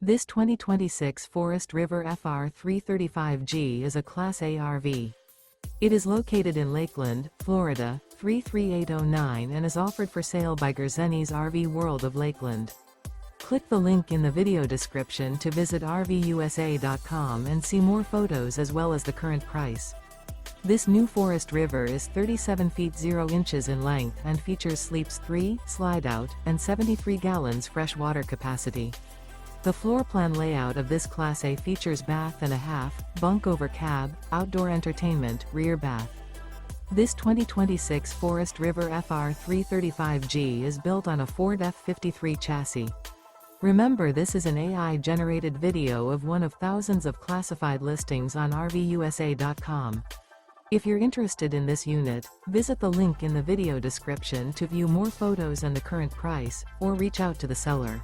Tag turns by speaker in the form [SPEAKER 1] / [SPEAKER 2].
[SPEAKER 1] This 2026 Forest River FR3 35G is a Class A RV. It is located in Lakeland, Florida, 33809 and is offered for sale by Gerzeny's RV World of Lakeland. Click the link in the video description to visit RVUSA.com and see more photos as well as the current price. This new Forest River is 37 feet 0 inches in length and features sleeps 3, Slideout, and 73 gallons fresh water capacity. The floor plan layout of this Class A features bath and a half, bunk over cab, outdoor entertainment, rear bath. This 2026 Forest River FR3 35G is built on a Ford F53 chassis. Remember, this is an AI-generated video of one of thousands of classified listings on RVUSA.com. If you're interested in this unit, visit the link in the video description to view more photos and the current price, or reach out to the seller.